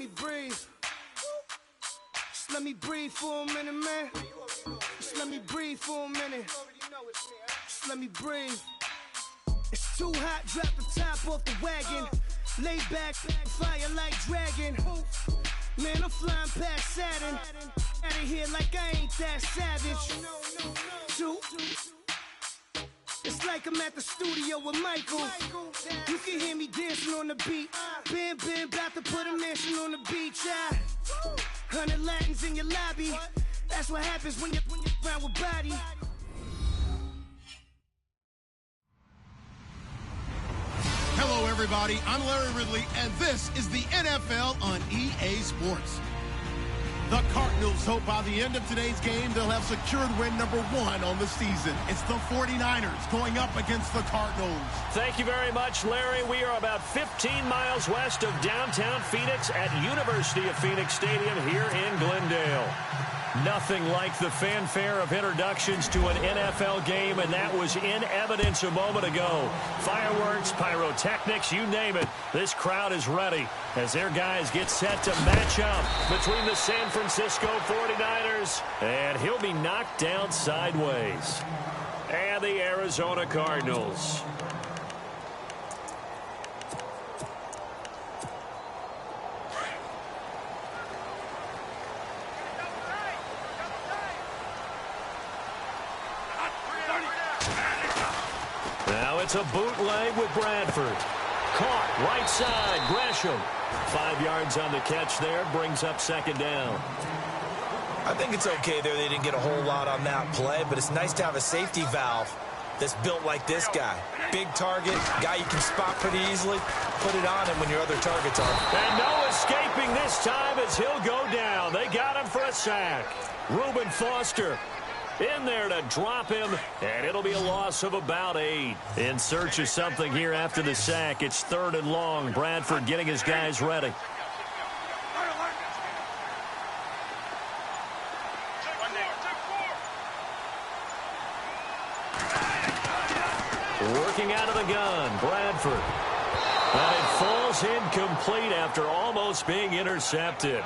me breathe. Just let me breathe for a minute, man. Just let me breathe for a minute. Just let me breathe. It's too hot, drop the top off the wagon. Lay back, fire like dragon. Man, I'm flying past Saturn. Out of here like I ain't that savage. Two. It's like I'm at the studio with Michael. You can hear me dancing on the beat. Bam, about to put a mansion on the beach. 100 Latins in your lobby. That's what happens when you're around with body. Hello, everybody. I'm Larry Ridley, and this is the NFL on EA Sports. The Cardinals hope by the end of today's game they'll have secured win number 1 on the season. It's the 49ers going up against the Cardinals. Thank you very much, Larry. We are about 15 miles west of downtown Phoenix at University of Phoenix Stadium here in Glendale. Nothing like the fanfare of introductions to an NFL game, and that was in evidence a moment ago. Fireworks, pyrotechnics, you name it. This crowd is ready as their guys get set to match up between the San Francisco 49ers, and he'll be knocked down sideways. And the Arizona Cardinals. Now it's a bootleg with Bradford. Caught right side, Gresham. 5 yards on the catch there, brings up second down. I think it's okay there. They didn't get a whole lot on that play, but it's nice to have a safety valve that's built like this guy. Big target, guy you can spot pretty easily. Put it on him when your other targets are. And no escaping this time as he'll go down. They got him for a sack. Reuben Foster in there to drop him, and it'll be a loss of about 8. In search of something here after the sack. It's 3rd and long. Bradford getting his guys ready. Working out of the gun, Bradford. And it falls incomplete after almost being intercepted.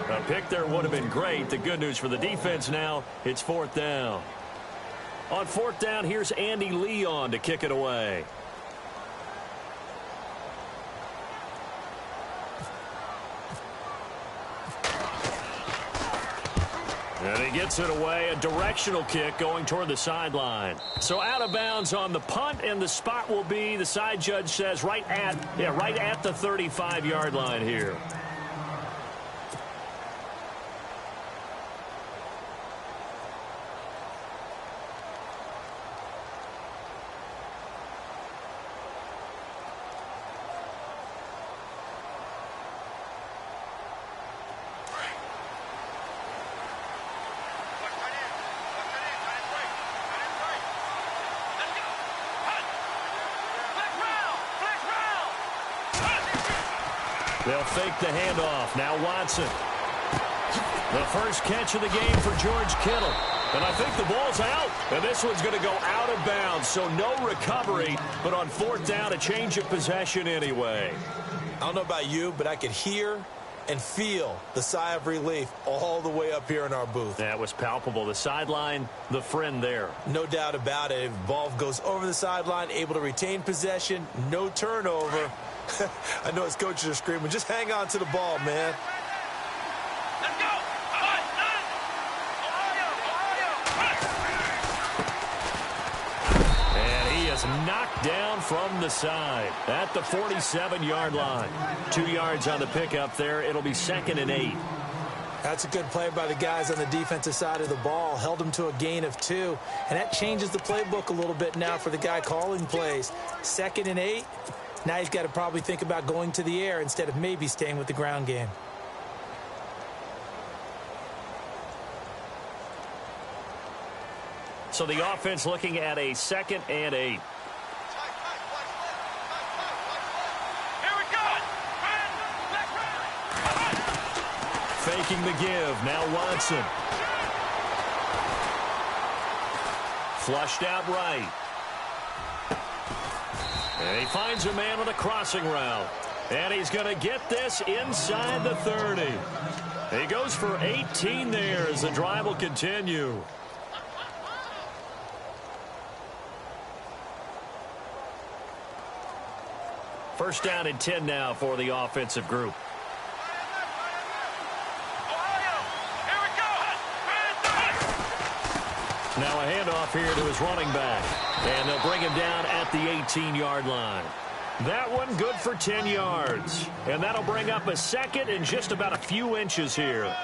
A pick there would have been great. The good news for the defense now, it's 4th down. On 4th down, here's Andy Leon to kick it away. And he gets it away, a directional kick going toward the sideline. So out of bounds on the punt, and the spot will be, the side judge says, right at the 35-yard line here. They'll fake the handoff. Now Watson. The first catch of the game for George Kittle. And I think the ball's out. And this one's going to go out of bounds. So no recovery. But on 4th down, a change of possession anyway. I don't know about you, but I could hear and feel the sigh of relief all the way up here in our booth. That was palpable. The sideline, the friend there. No doubt about it. If the ball goes over the sideline, able to retain possession, no turnover. I know his coaches are screaming, just hang on to the ball, man. Let's go! And he is knocked down from the side at the 47-yard line. 2 yards on the pickup there. It'll be 2nd and 8. That's a good play by the guys on the defensive side of the ball. Held them to a gain of 2. And that changes the playbook a little bit now for the guy calling plays. 2nd and 8. Now he's got to probably think about going to the air instead of maybe staying with the ground game. So the offense looking at a 2nd and 8. Here we go! Faking the give. Now Watson. Flushed out right. And he finds a man on a crossing route. And he's going to get this inside the 30. He goes for 18 there as the drive will continue. First down and 10 now for the offensive group. Now a handoff here to his running back. And they'll bring him down at the 18-yard line. That one good for 10 yards. And that'll bring up a second and just about a few inches here.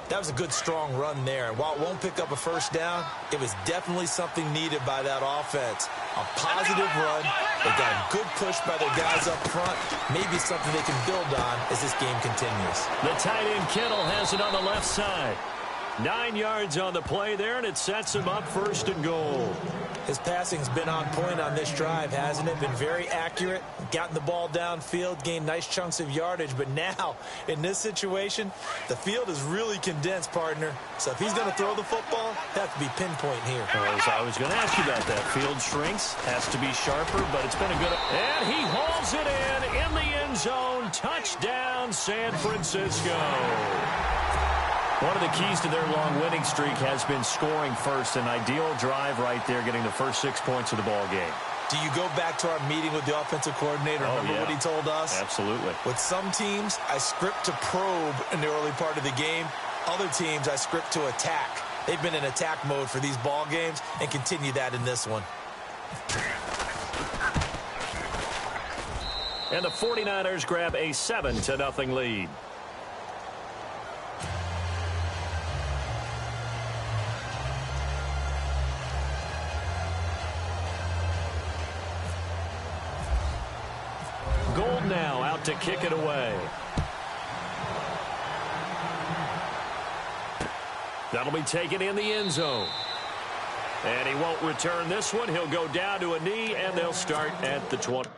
That was a good, strong run there. And while it won't pick up a first down, it was definitely something needed by that offense. A positive run. They got a good push by their guys up front. Maybe something they can build on as this game continues. The tight end Kittle has it on the left side. 9 yards on the play there, and it sets him up first and goal. His passing's been on point on this drive, hasn't it? Been very accurate, gotten the ball downfield, gained nice chunks of yardage. But now, in this situation, the field is really condensed, partner. So if he's going to throw the football, have to be pinpoint here. I was going to ask you about that. Field shrinks, has to be sharper, but it's been a good... And he hauls it in the end zone. Touchdown, San Francisco. One of the keys to their long winning streak has been scoring first. An ideal drive right there, getting the first 6 points of the ball game. Do you go back to our meeting with the offensive coordinator? Remember what he told us? Absolutely. With some teams, I script to probe in the early part of the game. Other teams, I script to attack. They've been in attack mode for these ball games and continue that in this one. And the 49ers grab a 7-0 lead. Gold now out to kick it away. That'll be taken in the end zone. And he won't return this one. He'll go down to a knee, and they'll start at the 20.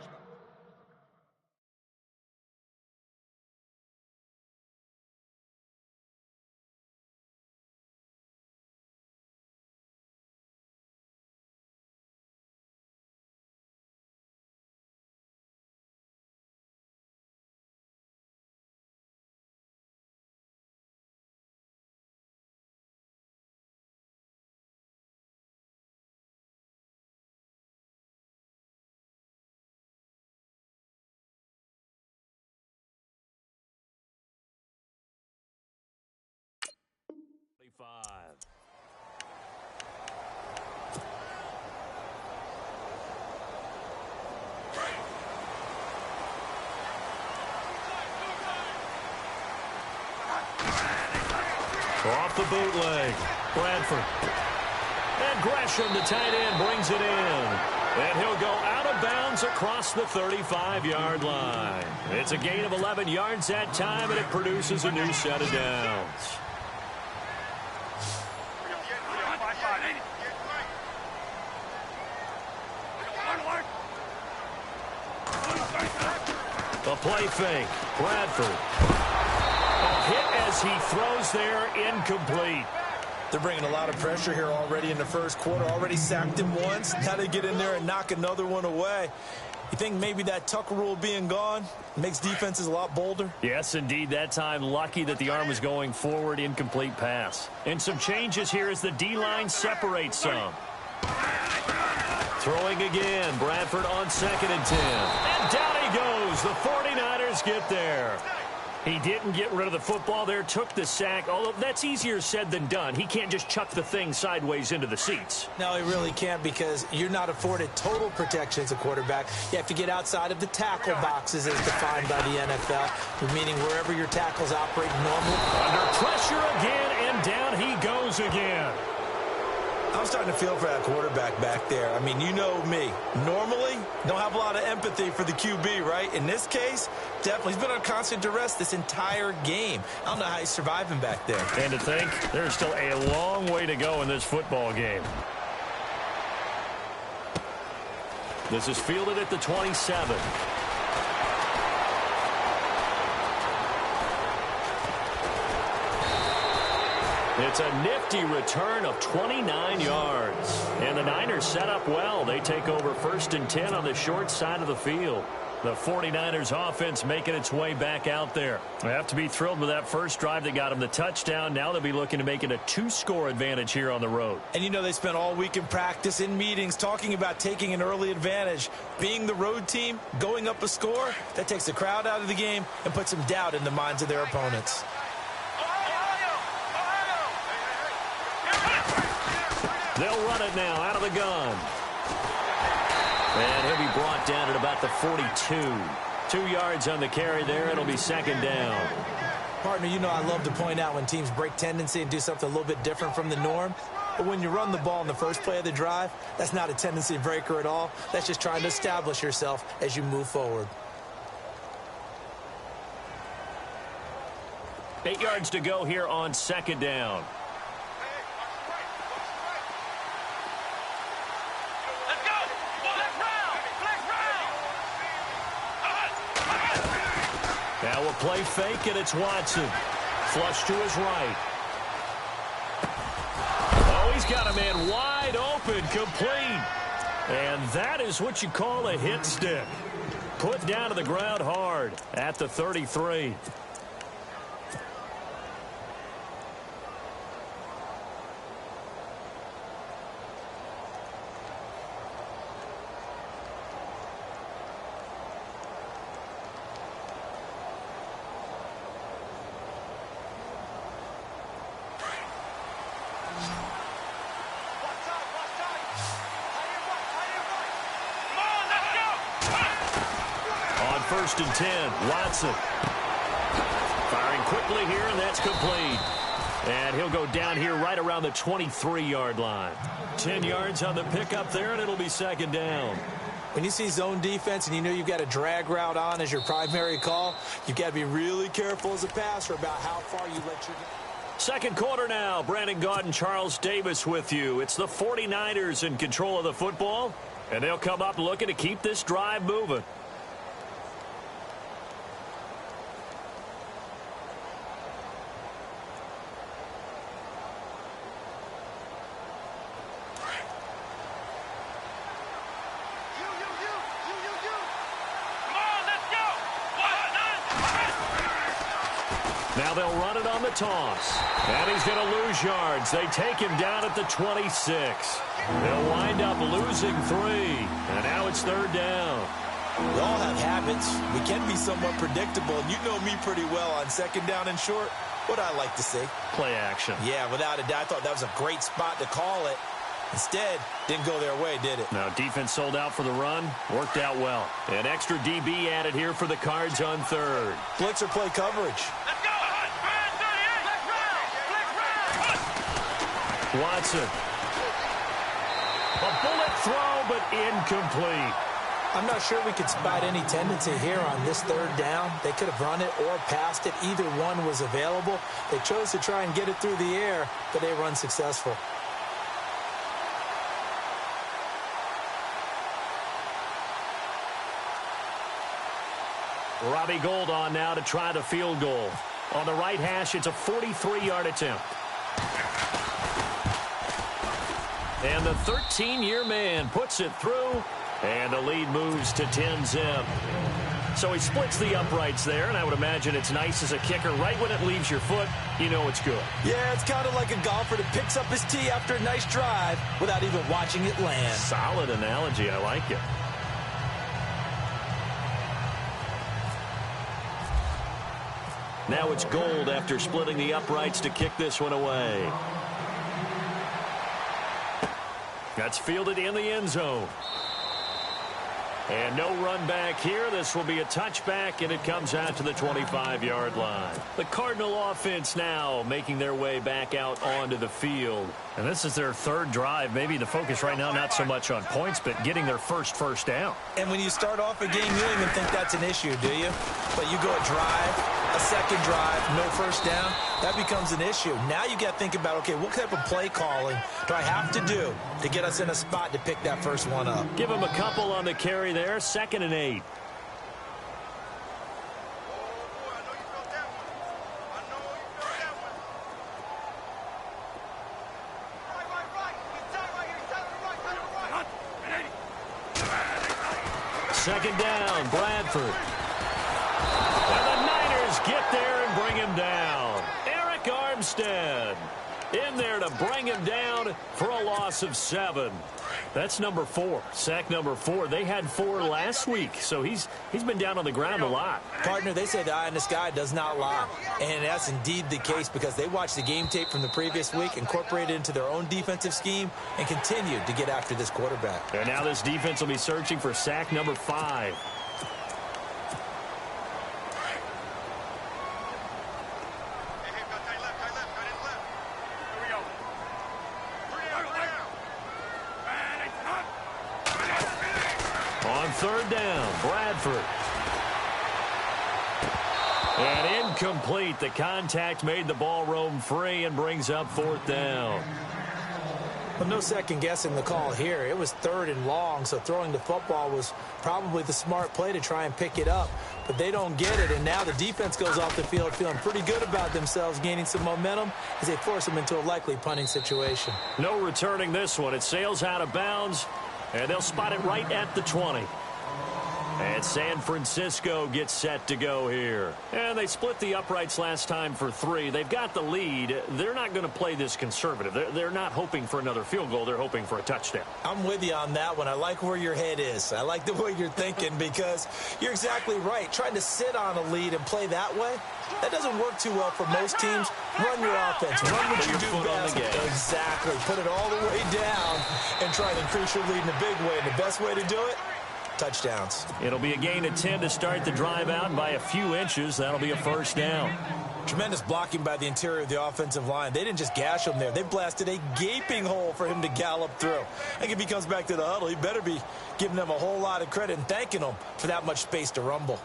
Off the bootleg, Bradford. And Gresham, the tight end, brings it in. And he'll go out of bounds across the 35-yard line. It's a gain of 11 yards that time, and it produces a new set of downs. A play fake, Bradford. A hit as he throws there, incomplete. They're bringing a lot of pressure here already in the first quarter. Already sacked him once. Now they get in there and knock another one away. You think maybe that Tucker rule being gone makes defenses a lot bolder? Yes, indeed. That time, lucky that the arm was going forward, incomplete pass. And some changes here as the D-line separates some. Throwing again, Bradford on 2nd and 10. And down he goes. The 49ers get there. He didn't get rid of the football there, took the sack, although that's easier said than done. He can't just chuck the thing sideways into the seats. No, he really can't, because you're not afforded total protection as a quarterback. You have to get outside of the tackle boxes as defined by the NFL, meaning wherever your tackles operate normally. Under pressure again, and down he goes again. I'm starting to feel for that quarterback back there. I mean, you know me. Normally, don't have a lot of empathy for the QB, right? In this case, definitely. He's been on constant duress this entire game. I don't know how he's surviving back there. And to think, there's still a long way to go in this football game. This is fielded at the 27. It's a nifty return of 29 yards. And the Niners set up well. They take over 1st and 10 on the short side of the field. The 49ers offense making its way back out there. They have to be thrilled with that first drive that got them the touchdown. Now they'll be looking to make it a 2-score advantage here on the road. And you know they spent all week in practice, in meetings, talking about taking an early advantage. Being the road team, going up a score, that takes the crowd out of the game and puts some doubt in the minds of their opponents. They'll run it now out of the gun. And he'll be brought down at about the 42. 2 yards on the carry there. It'll be second down. Partner, you know I love to point out when teams break tendency and do something a little bit different from the norm. But when you run the ball in the first play of the drive, that's not a tendency breaker at all. That's just trying to establish yourself as you move forward. 8 yards to go here on second down. Now we'll play fake, and it's Watson. Flush to his right. Oh, he's got a man wide open, complete. And that is what you call a hit stick. Put down to the ground hard at the 33. First and 10, Watson. Firing quickly here, and that's complete. And he'll go down here right around the 23-yard line. 10 yards on the pickup there, and it'll be second down. When you see zone defense and you know you've got a drag route on as your primary call, you've got to be really careful as a passer about how far you let your... Second quarter now. Brandon Gaudin, Charles Davis with you. It's the 49ers in control of the football, and they'll come up looking to keep this drive moving. Now they'll run it on the toss. And he's going to lose yards. They take him down at the 26. They'll wind up losing 3. And now it's third down. We all have habits. We can be somewhat predictable. And you know me pretty well on second down and short. What I like to say? Play action. Yeah, without a doubt. I thought that was a great spot to call it. Instead, didn't go their way, did it? Now, defense sold out for the run. Worked out well. An extra DB added here for the Cards on third. Blitz or play coverage. Watson. A bullet throw, but incomplete. I'm not sure we could spot any tendency here on this third down. They could have run it or passed it. Either one was available. They chose to try and get it through the air, but they were unsuccessful. Robbie Gould on now to try the field goal. On the right hash, it's a 43-yard attempt. And the 13-year man puts it through, and the lead moves to 10-zip. So he splits the uprights there, and I would imagine it's nice as a kicker. Right when it leaves your foot, you know it's good. Yeah, it's kind of like a golfer that picks up his tee after a nice drive without even watching it land. Solid analogy. I like it. Now it's Gould after splitting the uprights to kick this one away. That's fielded in the end zone. And no run back here. This will be a touchback, and it comes out to the 25-yard line. The Cardinal offense now making their way back out onto the field. And this is their third drive. Maybe the focus right now not so much on points, but getting their first down. And when you start off a game, you don't even think that's an issue, do you? But you go a drive, a second drive, no first down, that becomes an issue. Now you got to think about, okay, what type of play calling do I have to do to get us in a spot to pick that first one up? Give him a couple on the carry there, 2nd and 8. second down, Bradford. And the Niners get there and bring him down. Eric Armstead in there to bring him down for a loss of 7. That's number 4, sack number 4. They had 4 last week, so he's been down on the ground a lot. Partner, they say the eye in the sky does not lie, and that's indeed the case because they watched the game tape from the previous week, incorporated it into their own defensive scheme, and continued to get after this quarterback. And now this defense will be searching for sack number 5. On third down, Bradford. And incomplete. The contact made the ball roam free and brings up 4th down. Well, no second guessing the call here. It was 3rd and long, so throwing the football was probably the smart play to try and pick it up. But they don't get it, and now the defense goes off the field feeling pretty good about themselves, gaining some momentum as they force them into a likely punting situation. No returning this one. It sails out of bounds, and they'll spot it right at the 20. And San Francisco gets set to go here. And they split the uprights last time for 3. They've got the lead. They're not going to play this conservative. They're not hoping for another field goal. They're hoping for a touchdown. I'm with you on that one. I like where your head is. I like the way you're thinking because you're exactly right. Trying to sit on a lead and play that way, that doesn't work too well for most teams. Run your offense. Run what you do best. Exactly. Put it all the way down and try to increase your lead in a big way. And the best way to do it, touchdowns. It'll be a gain of 10 to start the drive out, and by a few inches, that'll be a first down. Tremendous blocking by the interior of the offensive line. They didn't just gash him there. They blasted a gaping hole for him to gallop through. I think if he comes back to the huddle, he better be giving them a whole lot of credit and thanking them for that much space to rumble.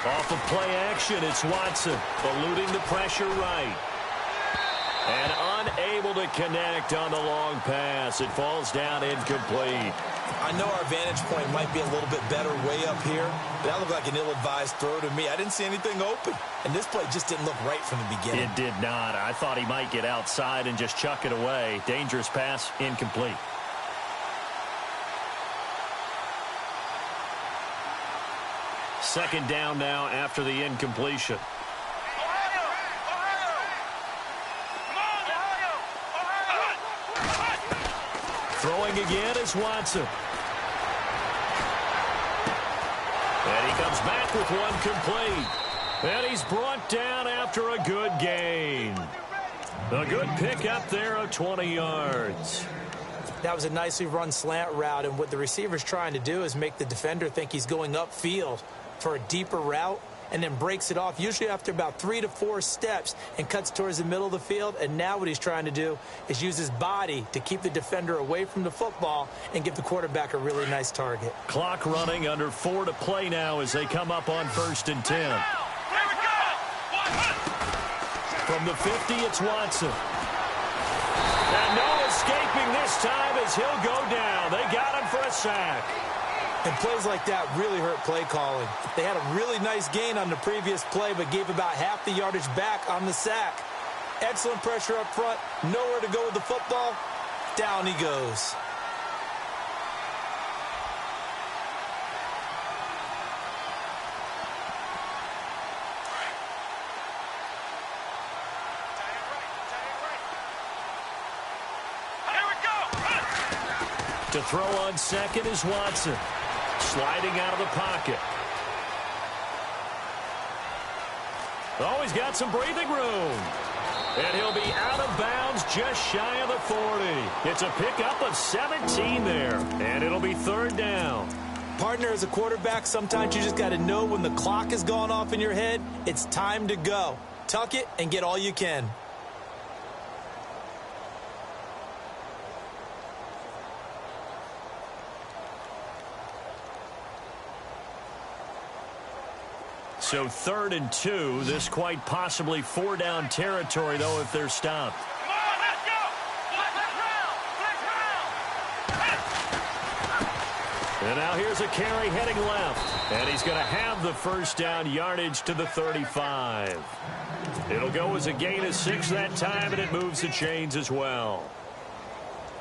Off of play action, it's Watson, eluding the pressure right. And unable to connect on the long pass. It falls down incomplete. I know our vantage point might be a little bit better way up here, but that looked like an ill-advised throw to me. I didn't see anything open, and this play just didn't look right from the beginning. It did not. I thought he might get outside and just chuck it away. Dangerous pass, incomplete. Second down now after the incompletion. Throwing again is Watson. And he comes back with one complete. And he's brought down after a good gain. A good pickup there of 20 yards. That was a nicely run slant route, and what the receiver's trying to do is make the defender think he's going upfield for a deeper route and then breaks it off, usually after about 3 to 4 steps, and cuts towards the middle of the field. And now what he's trying to do is use his body to keep the defender away from the football and give the quarterback a really nice target. Clock running, under 4 to play now as they come up on 1st and 10. From the 50, it's Watson. And no escaping this time as he'll go down. They got him for a sack. And plays like that really hurt play calling. They had a really nice gain on the previous play, but gave about half the yardage back on the sack. Excellent pressure up front. Nowhere to go with the football. Down he goes. To throw on second is Watson. Sliding out of the pocket. Oh, he's got some breathing room. And he'll be out of bounds just shy of the 40. It's a pickup of 17 there. And it'll be 3rd down. Partner, as a quarterback, sometimes you just got to know when the clock has gone off in your head, it's time to go. Tuck it and get all you can. So 3rd and 2. This quite possibly 4-down territory, though, if they're stopped. Come on, let's go! Let's round! And now here's a carry heading left. And he's going to have the first down yardage to the 35. It'll go as a gain of 6 that time, and it moves the chains as well.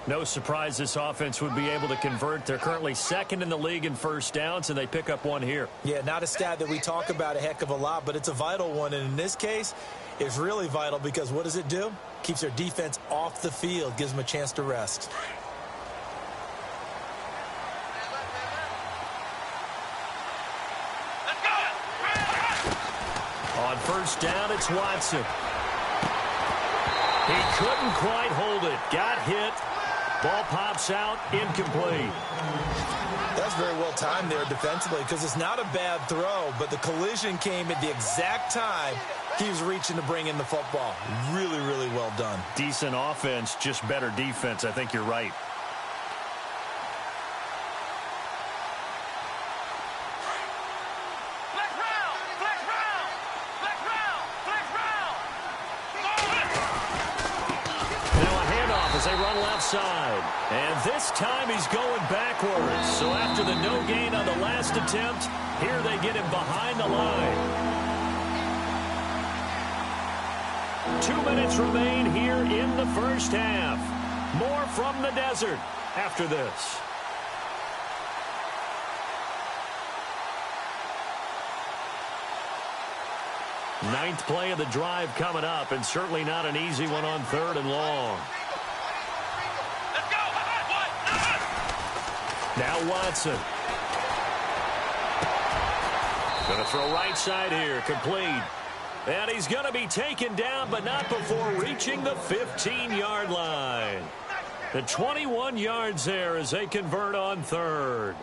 No surprise this offense would be able to convert. They're currently second in the league in first downs, and they pick up one here. Yeah, not a stat that we talk about a heck of a lot, but it's a vital one. And in this case, it's really vital because what does it do? Keeps their defense off the field, gives them a chance to rest. On first down, it's Watson. He couldn't quite hold it. Got hit. Ball pops out, incomplete. That's very well timed there defensively because it's not a bad throw, but the collision came at the exact time he was reaching to bring in the football. Really, really well done. Decent offense, just better defense. I think you're right. They run left side. And this time he's going backwards. So after the no gain on the last attempt, here they get him behind the line. 2 minutes remain here in the first half. More from the desert after this. Ninth play of the drive coming up, and certainly not an easy one on 3rd and long. Now Watson. Going to throw right side here. Complete. And he's going to be taken down, but not before reaching the 15-yard line. The 21 yards there as they convert on 3rd.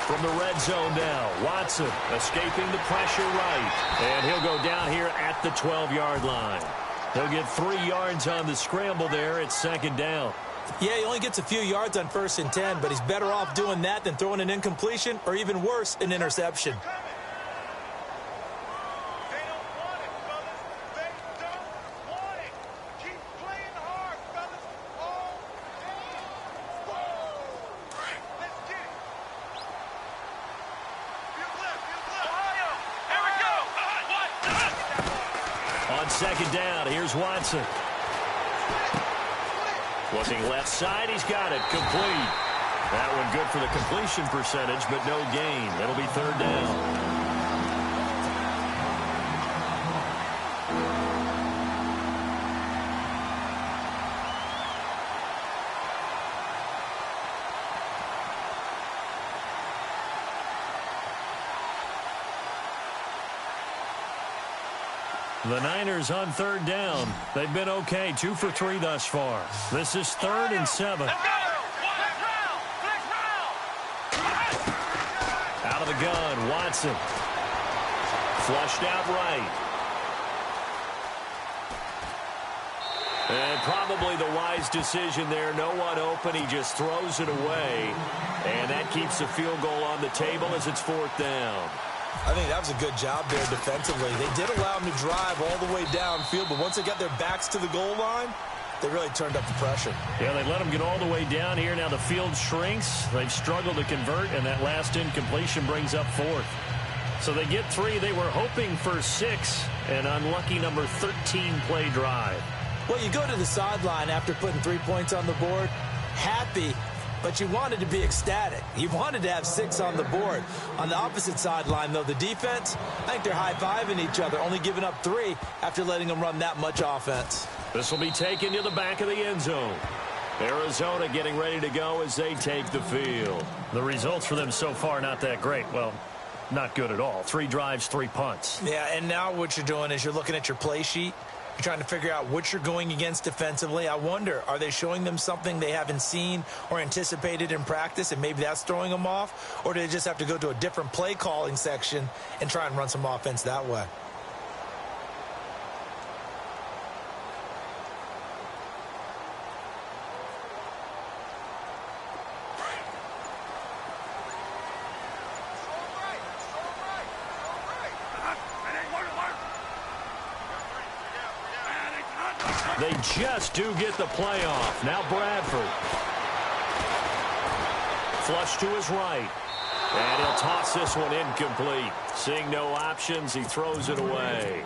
From the red zone now, Watson escaping the pressure right. And he'll go down here at the 12-yard line. He'll get 3 yards on the scramble there. It's 2nd down. Yeah, he only gets a few yards on 1st and 10, but he's better off doing that than throwing an incompletion or even worse, an interception. On 2nd down, here's Watson. Looking left side, he's got it. Complete. That one good for the completion percentage, but no gain. It'll be 3rd down. The Niners on 3rd down. They've been okay, 2 for 3 thus far. This is 3rd and 7. Out of the gun, Watson. Flushed out right. And probably the wise decision there. No one open. He just throws it away. And that keeps the field goal on the table as it's 4th down. I think that was a good job there defensively. They did allow them to drive all the way downfield, but once they got their backs to the goal line, they really turned up the pressure. Yeah, they let them get all the way down here. Now the field shrinks. They've struggled to convert, and that last incompletion brings up 4th. So they get 3. They were hoping for 6, an unlucky number 13 play drive. Well, you go to the sideline after putting 3 points on the board, happy, but you wanted to be ecstatic. You wanted to have 6 on the board. On the opposite sideline, though, the defense, I think they're high-fiving each other, only giving up 3 after letting them run that much offense. This will be taken to the back of the end zone. Arizona getting ready to go as they take the field. The results for them so far not that great. Well, not good at all. 3 drives, 3 punts. Yeah, and now what you're doing is you're looking at your play sheet. You're trying to figure out what you're going against defensively. I wonder, are they showing them something they haven't seen or anticipated in practice, and maybe that's throwing them off? Or do they just have to go to a different play calling section and try and run some offense that way? They just do get the playoff. Now Bradford. Flush to his right. And he'll toss this one incomplete. Seeing no options, he throws it away.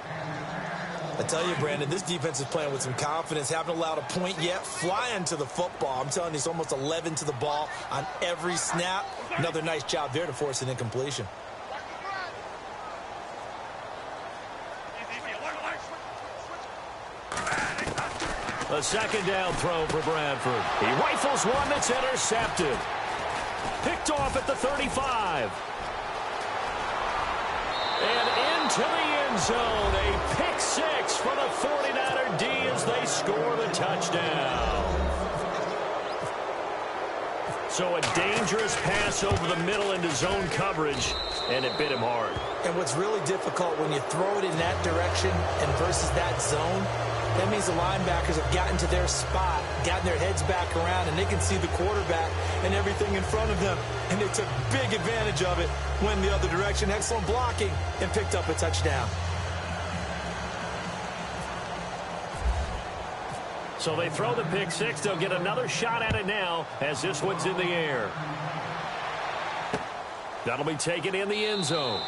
I tell you, Brandon, this defense is playing with some confidence. Haven't allowed a point yet. Flying to the football. I'm telling you, it's almost 11 to the ball on every snap. Another nice job there to force an incompletion. A second down throw for Bradford. He rifles one that's intercepted. Picked off at the 35. And into the end zone. A pick six for the 49er D as they score the touchdown. So a dangerous pass over the middle into zone coverage, and it bit him hard. And what's really difficult when you throw it in that direction and versus that zone, that means the linebackers have gotten to their spot, gotten their heads back around, and they can see the quarterback and everything in front of them. And they took big advantage of it, went the other direction, excellent blocking, and picked up a touchdown. So they throw the pick six. They'll get another shot at it now as this one's in the air. That'll be taken in the end zone.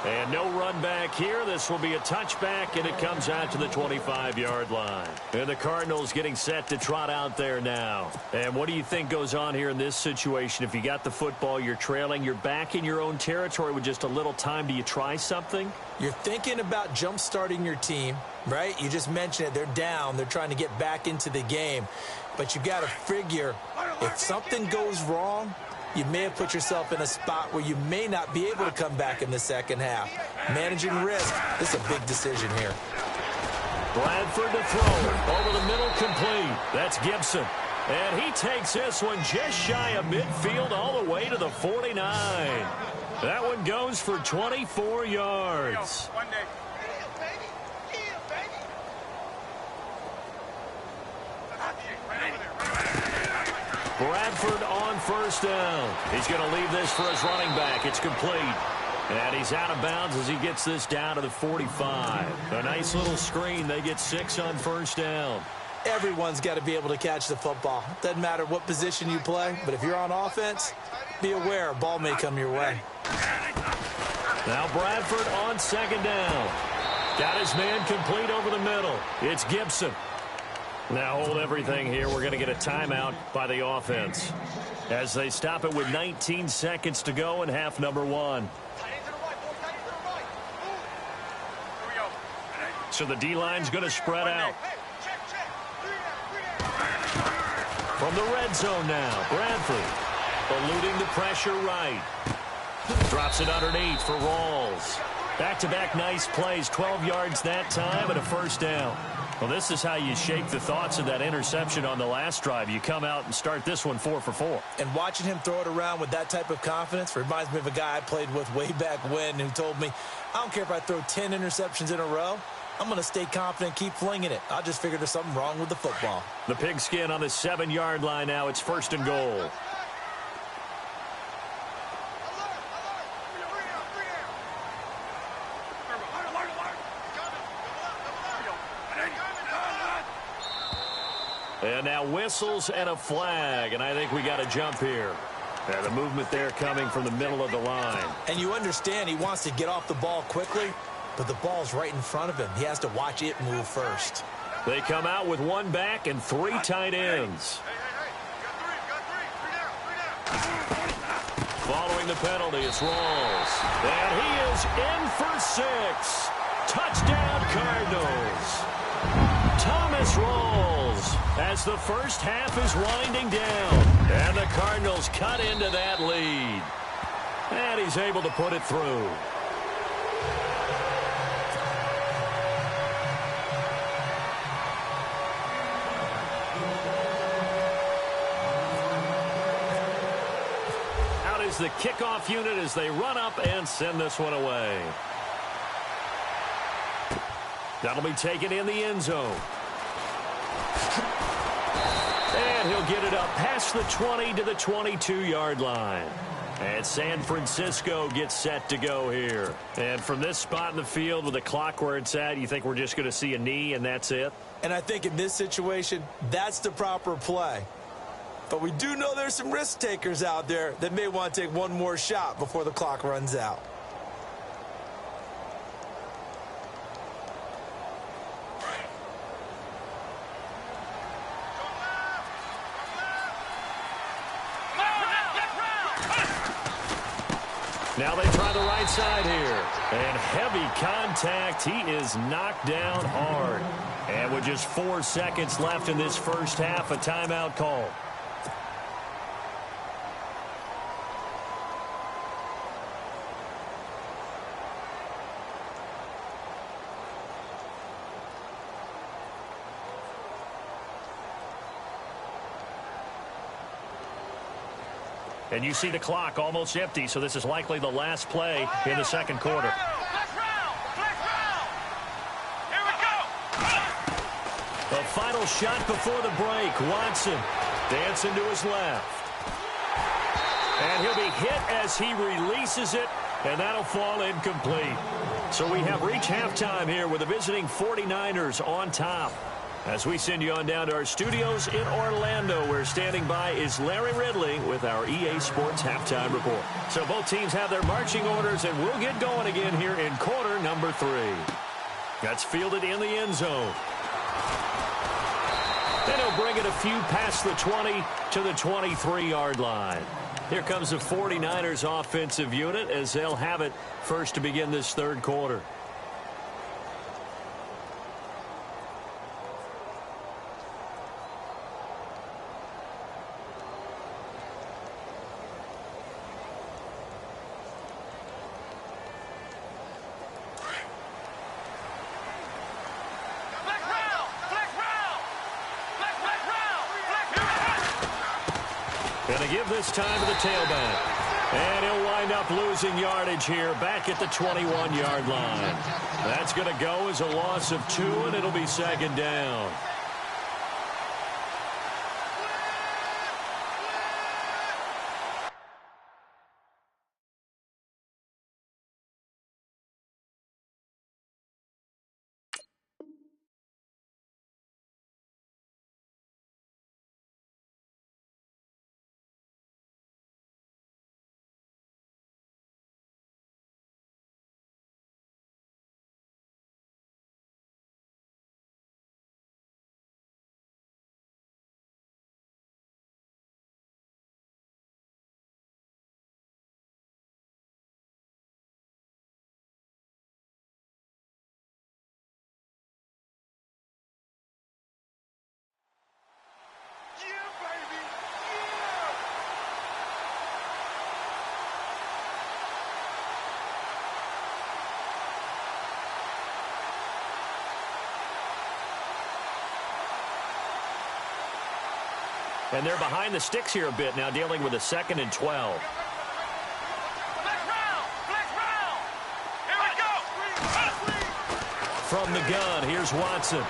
And no run back here. This will be a touchback, and it comes out to the 25-yard line. And the Cardinals getting set to trot out there now. And what do you think goes on here in this situation? If you got the football, you're trailing, you're back in your own territory with just a little time. Do you try something? You're thinking about jump-starting your team, right? You just mentioned it. They're down. They're trying to get back into the game. But you got to figure if something goes wrong, you may have put yourself in a spot where you may not be able to come back in the second half. Managing risk, this is a big decision here. Bradford to throw. Over the middle, complete. That's Gibson. And he takes this one just shy of midfield all the way to the 49. That one goes for 24 yards. Bradford on first down. He's going to leave this for his running back. It's complete. And he's out of bounds as he gets this down to the 45. A nice little screen. They get 6 on first down. Everyone's got to be able to catch the football. Doesn't matter what position you play, but if you're on offense, be aware a ball may come your way. Now Bradford on second down. Got his man complete over the middle. It's Gibson. Now hold everything here. We're going to get a timeout by the offense as they stop it with 19 seconds to go in half number 1. So the D-line's going to spread out. From the red zone now, Bradford eluding the pressure right. Drops it underneath for Rawls. Back-to-back nice plays, 12 yards that time and a first down. Well, this is how you shake the thoughts of that interception on the last drive. You come out and start this one 4 for 4. And watching him throw it around with that type of confidence reminds me of a guy I played with way back when who told me, I don't care if I throw 10 interceptions in a row. I'm going to stay confident, keep flinging it. I just figured there's something wrong with the football. The pigskin on the 7-yard line now. It's first and goal. And now whistles and a flag, and I think we got a jump here. And the movement there coming from the middle of the line. And you understand he wants to get off the ball quickly, but the ball's right in front of him. He has to watch it move first. They come out with 1 back and 3 tight ends. Following the penalty, it's Rawls. And he is in for 6. Touchdown, Cardinals. Thomas Rawls as the first half is winding down. And the Cardinals cut into that lead. And he's able to put it through. Out is the kickoff unit as they run up and send this one away. That'll be taken in the end zone. And he'll get it up past the 20 to the 22-yard line. And San Francisco gets set to go here. And from this spot in the field with the clock where it's at, you think we're just going to see a knee and that's it? And I think in this situation, that's the proper play. But we do know there's some risk takers out there that may want to take one more shot before the clock runs out. Now they try the right side here. And heavy contact. He is knocked down hard. And with just 4 seconds left in this first half, a timeout call. And you see the clock almost empty, so this is likely the last play in the second quarter. Here we go. The final shot before the break. Watson dancing to his left. And he'll be hit as he releases it, and that'll fall incomplete. So we have reached halftime here with the visiting 49ers on top. As we send you on down to our studios in Orlando, where standing by is Larry Ridley with our EA Sports Halftime Report. So both teams have their marching orders, and we'll get going again here in quarter number 3. That's fielded in the end zone. Then he'll bring it a few past the 20 to the 23-yard line. Here comes the 49ers offensive unit as they'll have it first to begin this third quarter. Going to give this time to the tailback. And he'll wind up losing yardage here back at the 21-yard line. That's going to go as a loss of 2, and it'll be second down. And they're behind the sticks here a bit now, dealing with a 2nd and 12. Here we go. From the gun, here's Watson.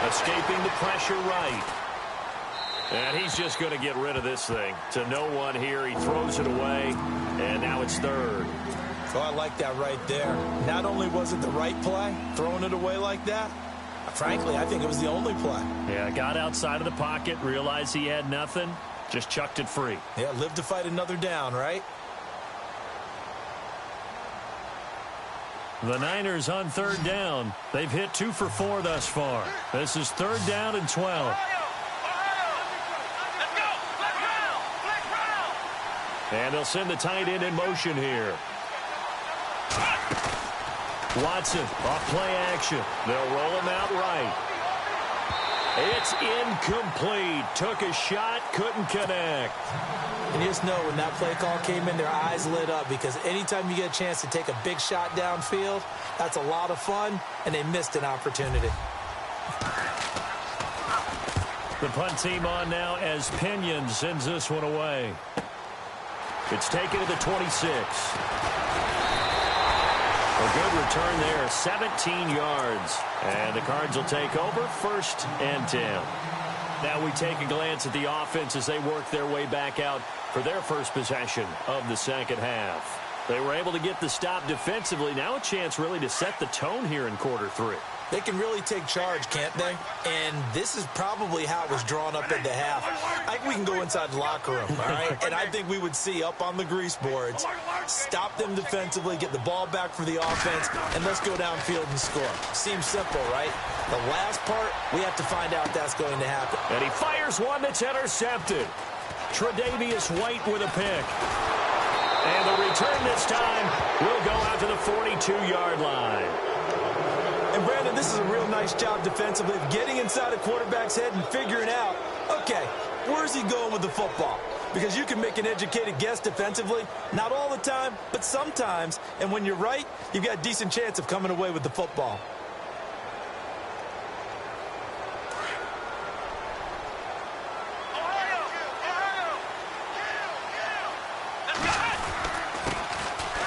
Escaping the pressure right. And he's just going to get rid of this thing. To no one here, he throws it away, and now it's third. So I like that right there. Not only was it the right play, throwing it away like that, frankly, I think it was the only play. Yeah, got outside of the pocket, realized he had nothing, just chucked it free. Yeah, live to fight another down, right? The Niners on third down. They've hit 2 for 4 thus far. This is 3rd down and 12. And they'll send the tight end in motion here. Watson off play action. They'll roll him out right. It's incomplete. Took a shot, couldn't connect. And you just know when that play call came in, their eyes lit up, because anytime you get a chance to take a big shot downfield, that's a lot of fun, and they missed an opportunity. The punt team on now as Pinion sends this one away. It's taken to the 26. A good return there, 17 yards. And the Cards will take over, 1st and 10. Now we take a glance at the offense as they work their way back out for their first possession of the second half. They were able to get the stop defensively. Now a chance really to set the tone here in quarter three. They can really take charge, can't they? And this is probably how it was drawn up at the half. I think we can go inside the locker room, all right? And I think we would see up on the grease boards, stop them defensively, get the ball back for the offense, and let's go downfield and score. Seems simple, right? The last part, we have to find out that's going to happen. And he fires one that's intercepted. Tre'Davious White with a pick. And the return this time will go out to the 42-yard line. And, Brandon, this is a real nice job defensively of getting inside a quarterback's head and figuring out, okay, where's he going with the football? Because you can make an educated guess defensively, not all the time, but sometimes. And when you're right, you've got a decent chance of coming away with the football.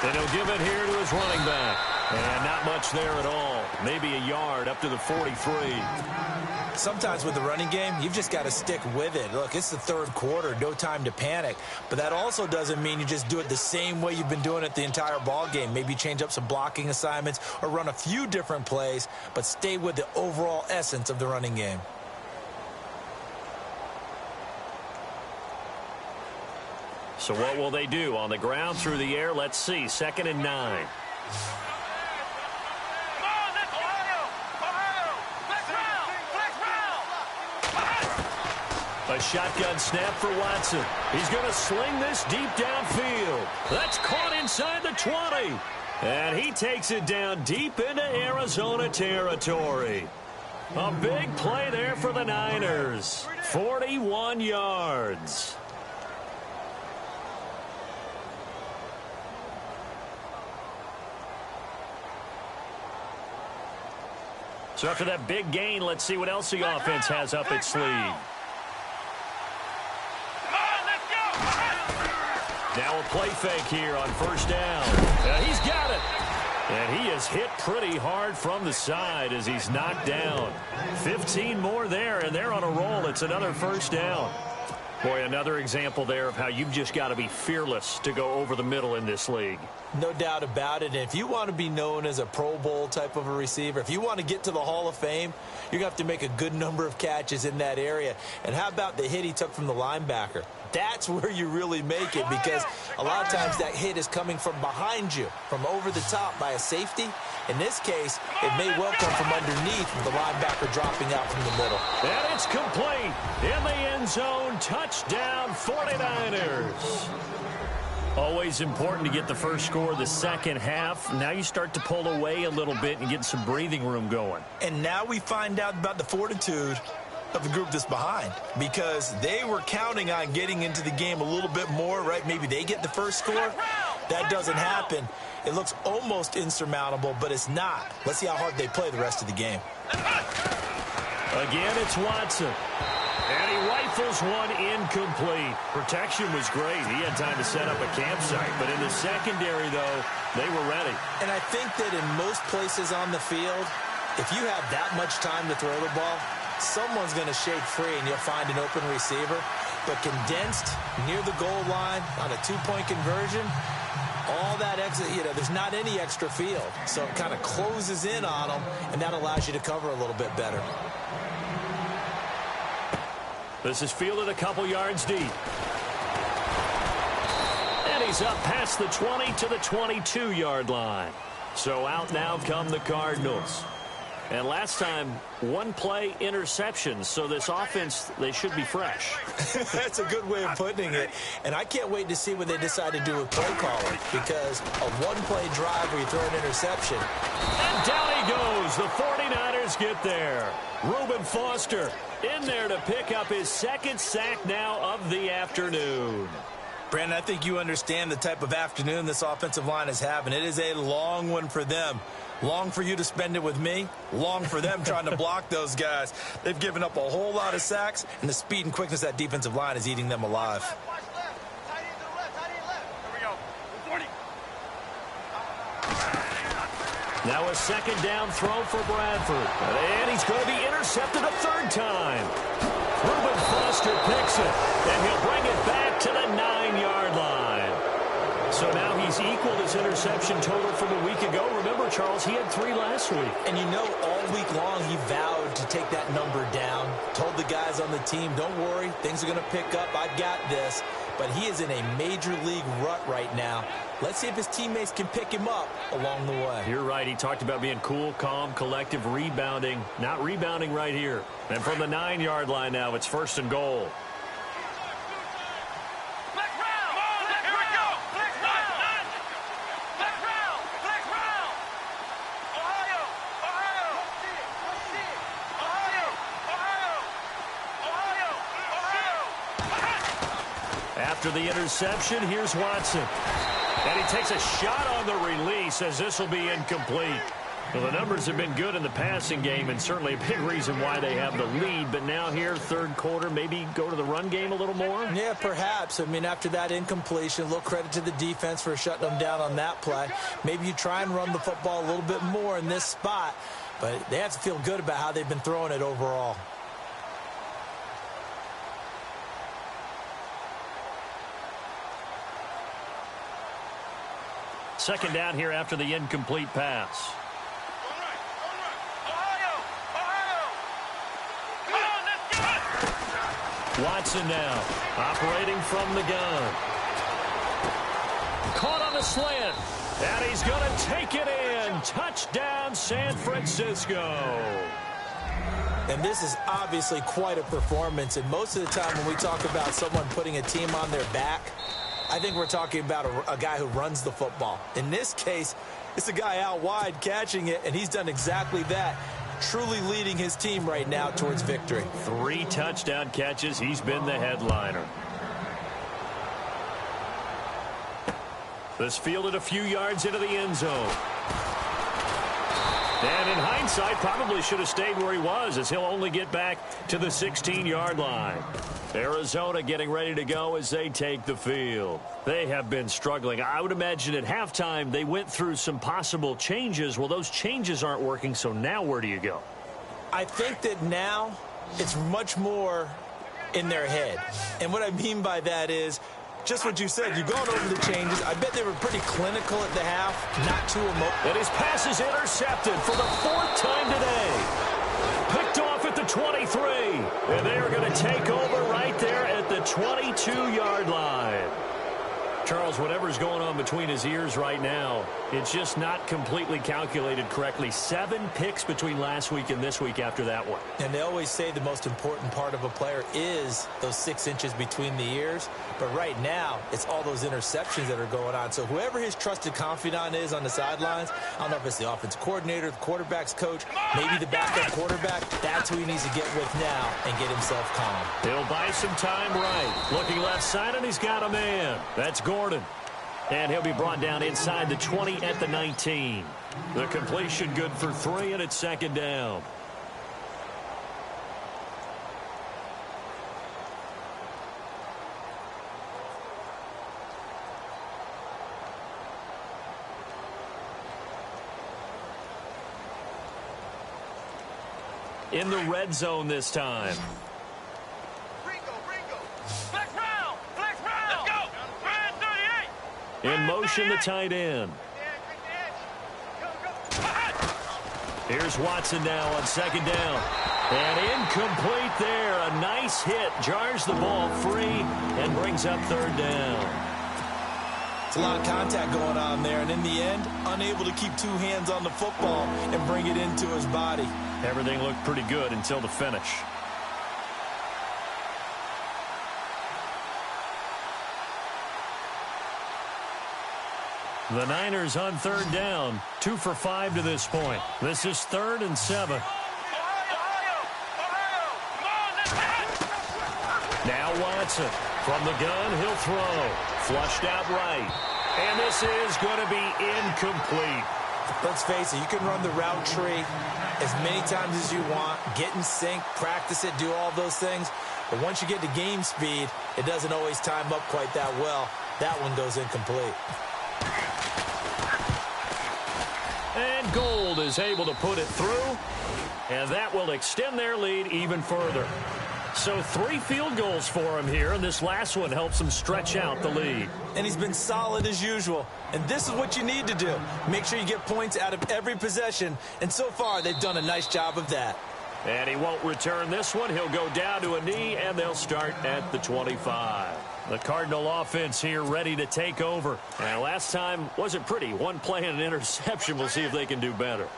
And he'll give it here to his running back. And not much there at all. Maybe a yard up to the 43. Sometimes with the running game, you've just got to stick with it. Look, it's the third quarter, no time to panic. But that also doesn't mean you just do it the same way you've been doing it the entire ball game. Maybe change up some blocking assignments or run a few different plays, but stay with the overall essence of the running game. So what will they do? On the ground, through the air, let's see. 2nd and 9. A shotgun snap for Watson. He's going to sling this deep downfield. That's caught inside the 20. And he takes it down deep into Arizona territory. A big play there for the Niners. 41 yards. So after that big gain, let's see what else the offense has up its sleeve. Now a play fake here on first down. He's got it. And he is hit pretty hard from the side as he's knocked down. 15 more there, and they're on a roll. It's another first down. Boy, another example there of how you've just got to be fearless to go over the middle in this league. No doubt about it. And if you want to be known as a Pro Bowl type of a receiver, if you want to get to the Hall of Fame, you're going to have to make a good number of catches in that area. And how about the hit he took from the linebacker? That's where you really make it, because a lot of times that hit is coming from behind you, from over the top by a safety. In this case, it may well come from underneath with the linebacker dropping out from the middle. And it's complete in the end zone. Touchdown, 49ers. Always important to get the first score of the second half. Now you start to pull away a little bit and get some breathing room going. And now we find out about the fortitude of the group that's behind, because they were counting on getting into the game a little bit more, right? Maybe they get the first score. That doesn't happen. It looks almost insurmountable, but it's not. Let's see how hard they play the rest of the game. Again, it's Watson. And he rifles one incomplete. Protection was great. He had time to set up a campsite. But in the secondary, though, they were ready. And I think that in most places on the field, if you have that much time to throw the ball, someone's going to shake free and you'll find an open receiver. But condensed near the goal line on a two-point conversion, all that exit, there's not any extra field. So it kind of closes in on them, and that allows you to cover a little bit better. This is fielded a couple yards deep. And he's up past the 20 to the 22-yard line. So out now come the Cardinals. And last time, one play interception. So this offense, they should be fresh. That's a good way of putting it. And I can't wait to see what they decide to do with play calling, because a one-play drive where you throw an interception. And down he goes. The 49ers get there. Reuben Foster in there to pick up his second sack now of the afternoon. Brandon, I think you understand the type of afternoon this offensive line is having. It is a long one for them. Long for you to spend it with me. Long for them trying to block those guys. They've given up a whole lot of sacks, and the speed and quickness of that defensive line is eating them alive. Now a second down throw for Bradford. And he's going to be intercepted a third time. Reuben Foster picks it, and he'll bring it back to the 9. 9-yard line. So now he's equaled his interception total from a week ago. Remember, Charles, he had 3 last week. And you know, all week long he vowed to take that number down. Told the guys on the team, don't worry, things are going to pick up. I've got this. But he is in a major league rut right now. Let's see if his teammates can pick him up along the way. You're right. He talked about being cool, calm, collective, rebounding. Not rebounding right here. And from the 9-yard line now, it's 1st and goal. After the interception, here's Watson. And he takes a shot on the release as this will be incomplete. Well, the numbers have been good in the passing game and certainly a big reason why they have the lead. But now here, 3rd quarter, maybe go to the run game a little more? Yeah, perhaps. I mean, after that incompletion, a little credit to the defense for shutting them down on that play. Maybe you try and run the football a little bit more in this spot. But they have to feel good about how they've been throwing it overall. Second down here after the incomplete pass. Watson now operating from the gun. Caught on the slant. And he's going to take it in. Touchdown, San Francisco. And this is obviously quite a performance. And most of the time when we talk about someone putting a team on their back, I think we're talking about a guy who runs the football. In this case, it's a guy out wide catching it, and he's done exactly that, truly leading his team right now towards victory. 3 touchdown catches. He's been the headliner. This fielded a few yards into the end zone. And in hindsight, probably should have stayed where he was, as he'll only get back to the 16-yard line. Arizona getting ready to go as they take the field. They have been struggling. I would imagine at halftime they went through some possible changes. Well, those changes aren't working, so now where do you go? I think that now it's much more in their head. And what I mean by that is just what you said. You've gone over the changes. I bet they were pretty clinical at the half, not too emotional. And his pass is intercepted for the 4th time today. Picked off at the 23. And they are going to take over right there at the 22-yard line. Charles, whatever's going on between his ears right now, it's just not completely calculated correctly. 7 picks between last week and this week after that one. And they always say the most important part of a player is those 6 inches between the ears. But right now, it's all those interceptions that are going on. So whoever his trusted confidant is on the sidelines, I don't know if it's the offensive coordinator, the quarterback's coach, maybe the backup quarterback, that's who he needs to get with now and get himself calm. He'll buy some time right. Looking left side, and he's got a man. That's Gordon. And he'll be brought down inside the 20 at the 19. The completion good for 3, and it's 2nd down. In the red zone this time. In motion, the tight end. Here's Watson now on 2nd down. And incomplete there. A nice hit. Jars the ball free and brings up 3rd down. It's a lot of contact going on there. And in the end, unable to keep 2 hands on the football and bring it into his body. Everything looked pretty good until the finish. The Niners on 3rd down. 2 for 5 to this point. This is 3rd and 7. Now Watson. From the gun, he'll throw. Flushed out right. And this is going to be incomplete. Let's face it, you can run the route tree as many times as you want, get in sync, practice it, do all those things. But once you get to game speed, it doesn't always time up quite that well. That one goes incomplete. And Gold is able to put it through, and that will extend their lead even further. So 3 field goals for him here, and this last one helps him stretch out the lead. And he's been solid as usual. And this is what you need to do. Make sure you get points out of every possession. And so far, they've done a nice job of that. And he won't return this one. He'll go down to a knee, and they'll start at the 25. The Cardinal offense here ready to take over. And last time wasn't pretty. One play and an interception. We'll see if they can do better.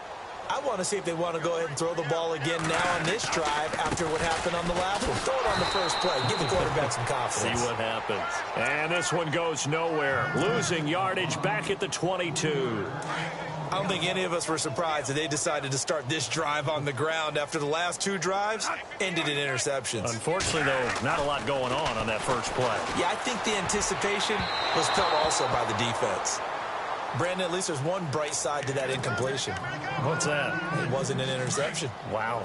I want to see if they want to go ahead and throw the ball again now on this drive after what happened on the last one. Throw it on the first play. Give the quarterback some confidence. See what happens. And this one goes nowhere. Losing yardage back at the 22. I don't think any of us were surprised that they decided to start this drive on the ground after the last 2 drives ended in interceptions. Unfortunately, though, not a lot going on that first play. Yeah, I think the anticipation was felt also by the defense. Brandon, at least there's one bright side to that incompletion. What's that? It wasn't an interception. Wow.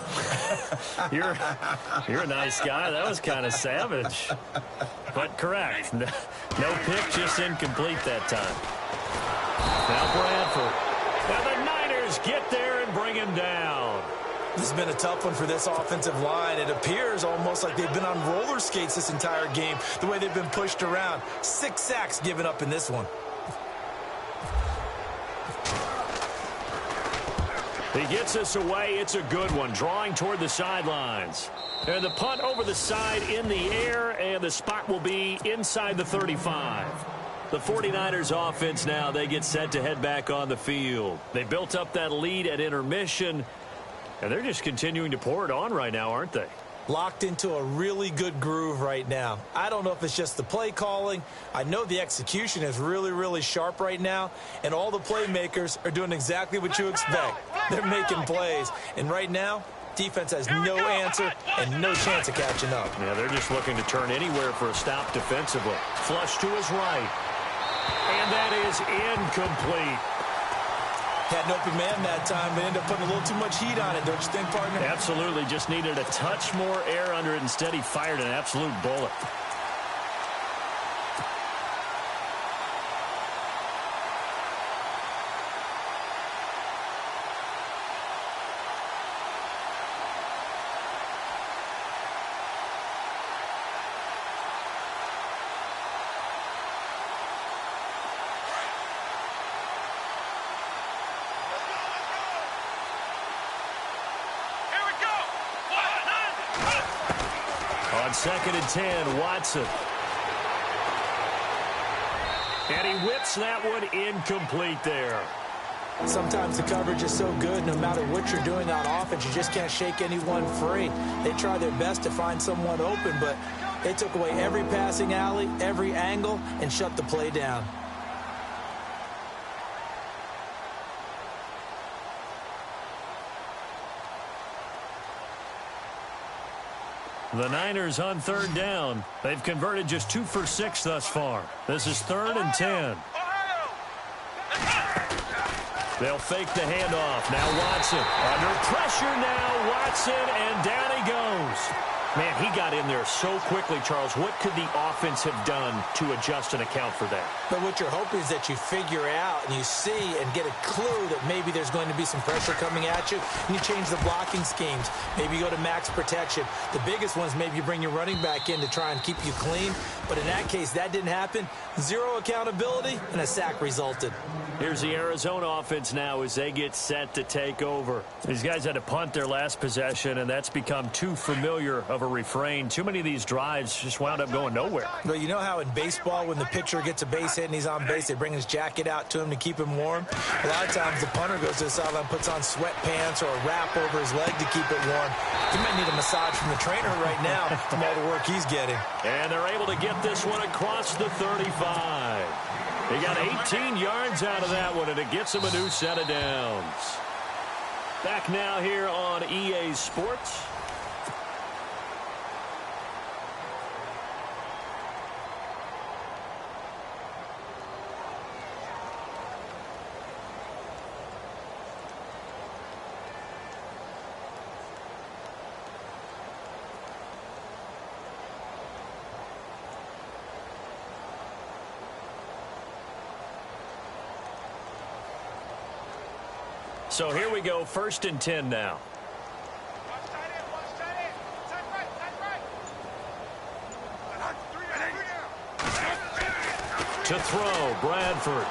You're a nice guy. That was kind of savage. But correct. No pick, just incomplete that time. Now Bradford. Now the Niners get there and bring him down. This has been a tough one for this offensive line. It appears almost like they've been on roller skates this entire game, the way they've been pushed around. 6 sacks given up in this one. He gets us away. It's a good one. Drawing toward the sidelines. And the punt over the side in the air, and the spot will be inside the 35. The 49ers offense now, they get set to head back on the field. They built up that lead at intermission, and they're just continuing to pour it on right now, aren't they? Locked into a really good groove right now. I don't know if it's just the play calling. I know the execution is really, really sharp right now, and all the playmakers are doing exactly what you expect. They're making plays, and right now, defense has no answer and no chance of catching up. Yeah, they're just looking to turn anywhere for a stop defensively. Flush to his right. And that is incomplete. Had an open man that time, but ended up putting a little too much heat on it, don't you think, partner? Absolutely. Just needed a touch more air under it. Instead, he fired an absolute bullet. On 2nd and 10, Watson. And he whips that one incomplete there. Sometimes the coverage is so good, no matter what you're doing on offense, you just can't shake anyone free. They try their best to find someone open, but they took away every passing alley, every angle, and shut the play down. The Niners on 3rd down. They've converted just 2 for 6 thus far. This is 3rd and 10. They'll fake the handoff. Now Watson. Under pressure now. Watson, and down he goes. Man, he got in there so quickly, Charles. What could the offense have done to adjust and account for that? But what you're hoping is that you figure out and you see and get a clue that maybe there's going to be some pressure coming at you, and you change the blocking schemes. Maybe you go to max protection. The biggest ones, maybe you bring your running back in to try and keep you clean. But in that case, that didn't happen. 0 accountability, and a sack resulted. Here's the Arizona offense now as they get set to take over. These guys had to punt their last possession, and that's become too familiar of a refrain. Too many of these drives just wound up going nowhere. But you know how in baseball, when the pitcher gets a base hit and he's on base, they bring his jacket out to him to keep him warm? A lot of times the punter goes to the sideline, puts on sweatpants or a wrap over his leg to keep it warm. He might need a massage from the trainer right now from all the work he's getting. And they're able to get this one across the 35. They got 18 yards out of that one, and it gets them a new set of downs. Back now here on EA Sports. So here we go, 1st and 10 now. To throw, Bradford.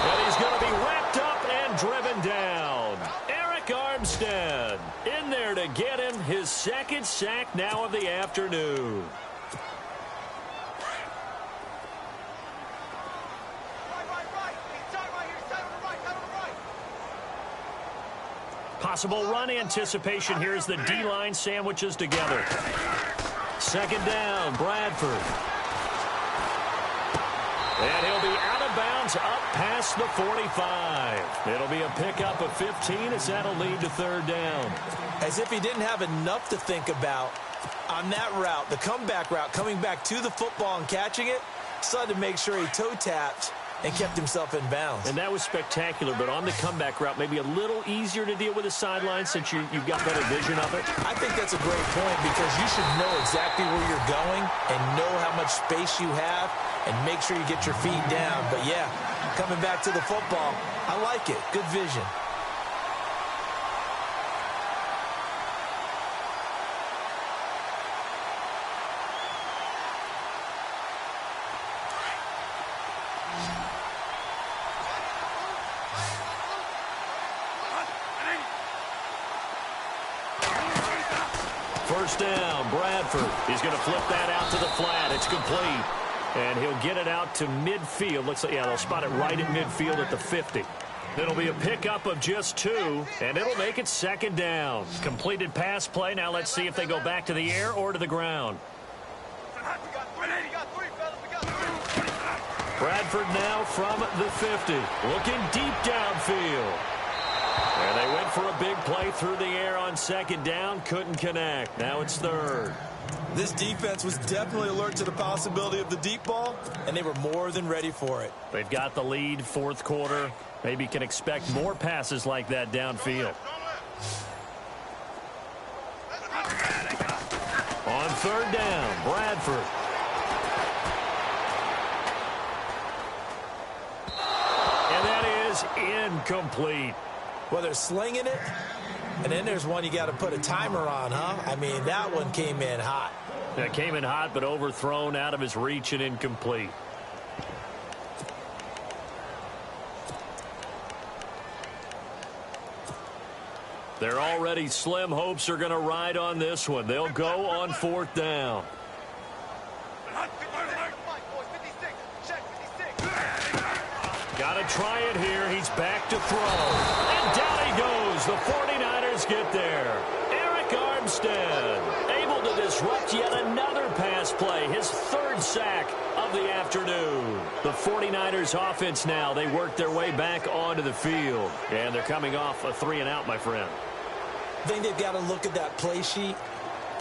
And he's going to be wrapped up and driven down. Eric Armstead in there to get him his second sack now of the afternoon. Possible run anticipation here as the D-line sandwiches together. Second down, Bradford. And he'll be out of bounds up past the 45. It'll be a pickup of 15 as that'll lead to third down. As if he didn't have enough to think about on that route, the comeback route, coming back to the football and catching it, decided to make sure he toe-tapped and kept himself in bounds. And that was spectacular, but on the comeback route, maybe a little easier to deal with the sideline since you've got better vision of it. I think that's a great point because you should know exactly where you're going and know how much space you have and make sure you get your feet down. But, yeah, coming back to the football, I like it. Good vision. First down, Bradford. He's going to flip that out to the flat. It's complete. And he'll get it out to midfield. Looks like, yeah, they'll spot it right at midfield at the 50. It'll be a pickup of just 2, and it'll make it second down. Completed pass play. Now let's see if they go back to the air or to the ground. Bradford now from the 50. Looking deep downfield. And they went for a big play through the air on second down. Couldn't connect. Now it's third. This defense was definitely alert to the possibility of the deep ball, and they were more than ready for it. They've got the lead, fourth quarter. Maybe can expect more passes like that downfield. On third down, Bradford. And that is incomplete. Well, they're slinging it, and then there's one you got to put a timer on, huh? I mean, that one came in hot. That came in hot, but overthrown, out of his reach, and incomplete. Their already slim hopes are going to ride on this one. They'll go on fourth down. Got to try it here. He's back to throw. And down he goes. The 49ers get there. Eric Armstead able to disrupt yet another pass play. His third sack of the afternoon. The 49ers offense now. They work their way back onto the field. And they're coming off a 3-and-out, my friend. I think they've got to look at that play sheet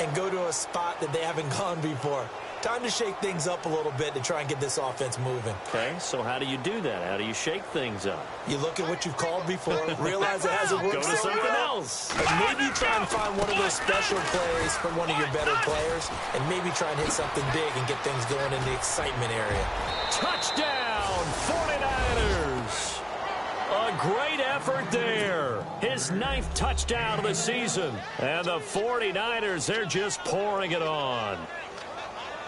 and go to a spot that they haven't gone before. Time to shake things up a little bit to try and get this offense moving. Okay, so how do you do that? How do you shake things up? You look at what you've called before, realize it hasn't worked Go to something else. And maybe try and find one of those special plays from one of your better players, and maybe try and hit something big and get things going in the excitement area. Touchdown, 49ers. A great effort there. His 9th touchdown of the season. And the 49ers, they're just pouring it on.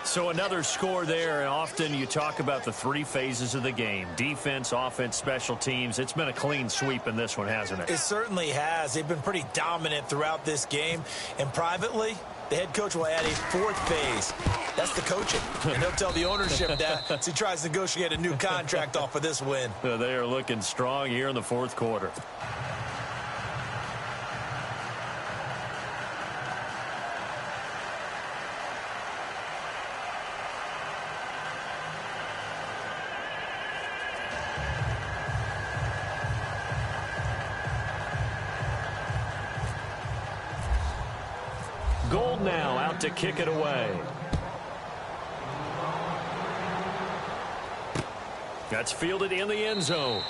So another score there, and often you talk about the 3 phases of the game. Defense, offense, special teams. It's been a clean sweep in this one, hasn't it? It certainly has. They've been pretty dominant throughout this game. And privately, the head coach will add a 4th phase. That's the coaching. And he'll tell the ownership that as he tries to negotiate a new contract off of this win. They are looking strong here in the fourth quarter. Gold now out to kick it away. That's fielded in the end zone.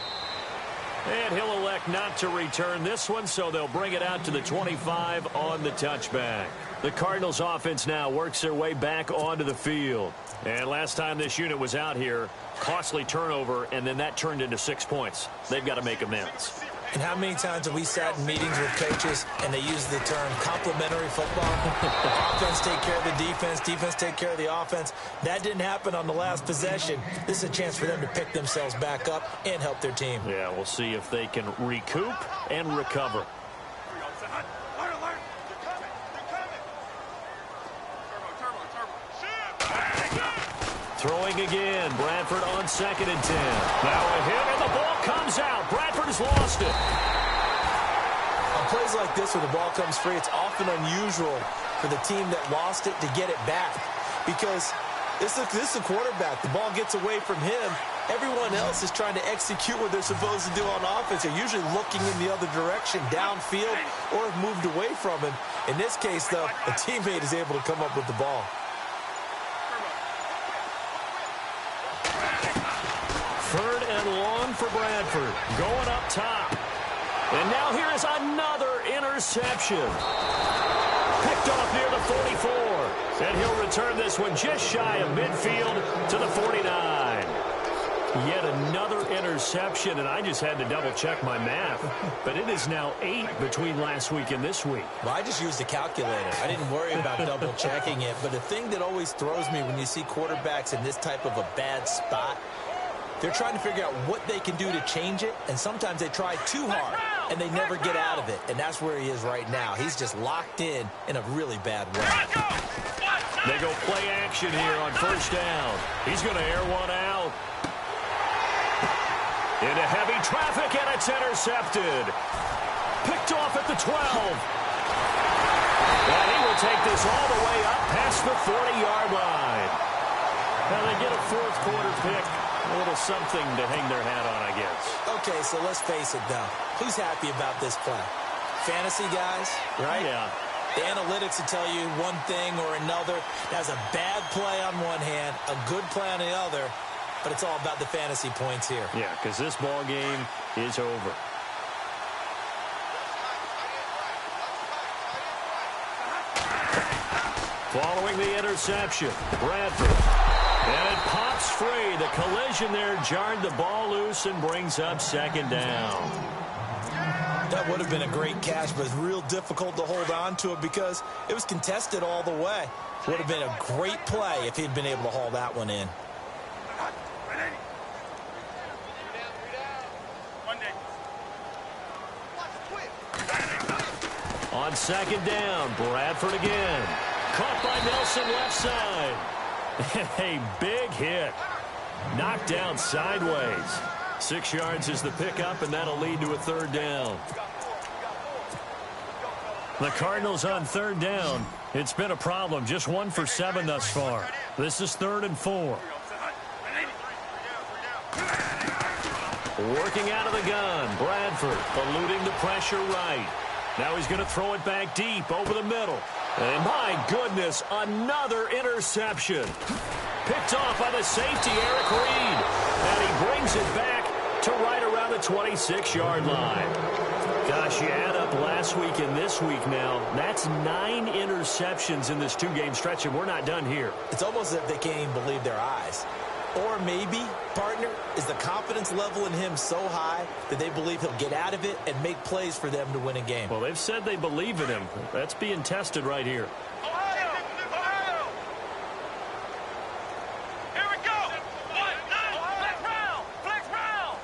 And he'll elect not to return this one, so they'll bring it out to the 25 on the touchback. The Cardinals offense now works their way back onto the field. And last time this unit was out here, costly turnover, and then that turned into 6 points. They've got to make amends. And how many times have we sat in meetings with coaches and they use the term complementary football? Offense take care of the defense, defense take care of the offense. That didn't happen on the last possession. This is a chance for them to pick themselves back up and help their team. Yeah, we'll see if they can recoup and recover. Throwing again. Bradford on 2nd and 10. Now a hit, and the ball comes out. Bradford has lost it. On plays like this where the ball comes free, it's often unusual for the team that lost it to get it back. Because this is a quarterback. The ball gets away from him. Everyone else is trying to execute what they're supposed to do on offense. They're usually looking in the other direction, downfield, or have moved away from him. In this case, though, a teammate is able to come up with the ball. Third and long for Bradford. Going up top. And now here is another interception. Picked off near the 44. And he'll return this one just shy of midfield to the 49. Yet another interception, and I just had to double-check my math. But it is now 8 between last week and this week. Well, I just used a calculator. I didn't worry about double-checking it. But the thing that always throws me when you see quarterbacks in this type of a bad spot, they're trying to figure out what they can do to change it, and sometimes they try too hard, and they never get out of it. And that's where he is right now. He's just locked in a really bad way. They go play action here on 1st down. He's going to air one out. Into heavy traffic, and it's intercepted. Picked off at the 12. And he will take this all the way up past the 40-yard line. Now they get a 4th quarter pick. A little something to hang their hat on, I guess. Okay, so let's face it, though. Who's happy about this play? Fantasy guys, right? Yeah. The analytics will tell you one thing or another. That's a bad play on one hand, a good play on the other, but it's all about the fantasy points here. Yeah, because this ball game is over. Following the interception, Bradford. And it pops free. The collision there jarred the ball loose and brings up 2nd down. That would have been a great catch, but it's real difficult to hold on to it because it was contested all the way. Would have been a great play if he'd been able to haul that one in. On 2nd down, Bradford again. Caught by Nelson left side. A big hit. Knocked down sideways. 6 yards is the pickup, and that'll lead to a 3rd down. The Cardinals on 3rd down. It's been a problem. Just 1 for 7 thus far. This is 3rd and 4. Working out of the gun. Bradford eluding the pressure right. Now he's going to throw it back deep over the middle. And my goodness, another interception. Picked off by the safety, Eric Reed. And he brings it back to right around the 26-yard line. Gosh, you add up last week and this week now. That's 9 interceptions in this 2-game stretch, and we're not done here. It's almost as if they can't even believe their eyes. Or maybe, partner, is the confidence level in him so high that they believe he'll get out of it and make plays for them to win a game. Well, they've said they believe in him. That's being tested right here. Here we go. Flex round.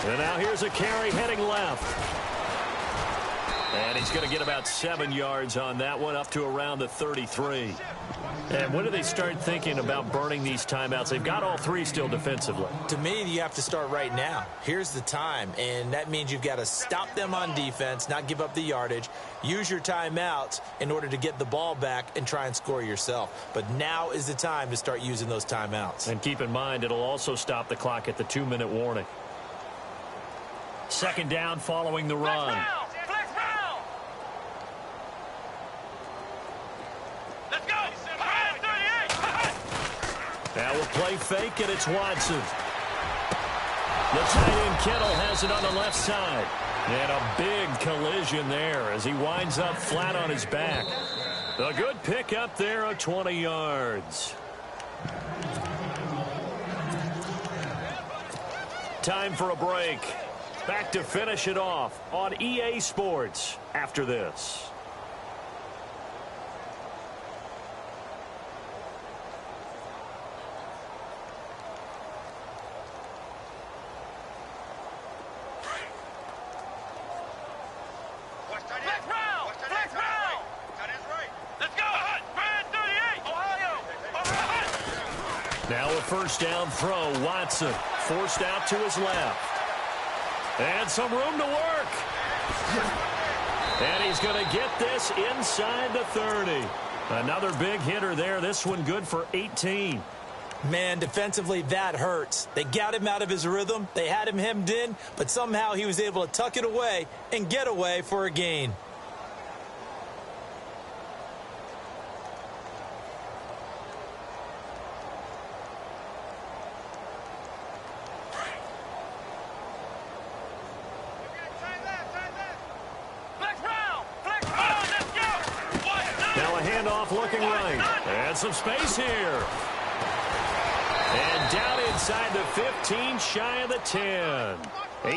And now here's a carry heading left. And he's going to get about 7 yards on that one, up to around the 33. And when do they start thinking about burning these timeouts? They've got all 3 still defensively. To me, you have to start right now. Here's the time, and that means you've got to stop them on defense, not give up the yardage, use your timeouts in order to get the ball back and try and score yourself. But now is the time to start using those timeouts. And keep in mind, it'll also stop the clock at the 2-minute warning. 2nd down following the run. Flex round. Let's go. Now we'll play fake, and it's Watson. The tight end Kittle has it on the left side. And a big collision there as he winds up flat on his back. A good pickup there of 20 yards. Time for a break. Back to finish it off on EA Sports after this. Now a first down throw. Watson forced out to his left. And some room to work. And he's going to get this inside the 30. Another big hitter there. This one good for 18. Man, defensively, that hurts. They got him out of his rhythm. They had him hemmed in, but somehow he was able to tuck it away and get away for a gain. Looking right. And some space here. And down inside the 15, shy of the 10.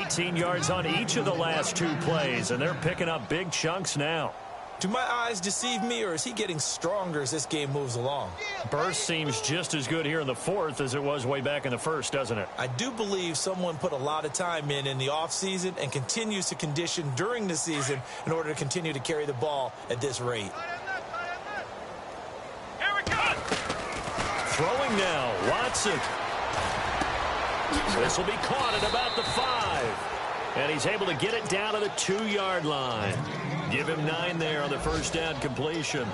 18 yards on each of the last two plays, and they're picking up big chunks now. Do my eyes deceive me, or is he getting stronger as this game moves along? Burst seems just as good here in the fourth as it was way back in the first, doesn't it? I do believe someone put a lot of time in the offseason and continues to condition during the season in order to continue to carry the ball at this rate. Throwing now, Watson. This will be caught at about the 5. And he's able to get it down to the 2-yard line. Give him 9 there on the first down completion.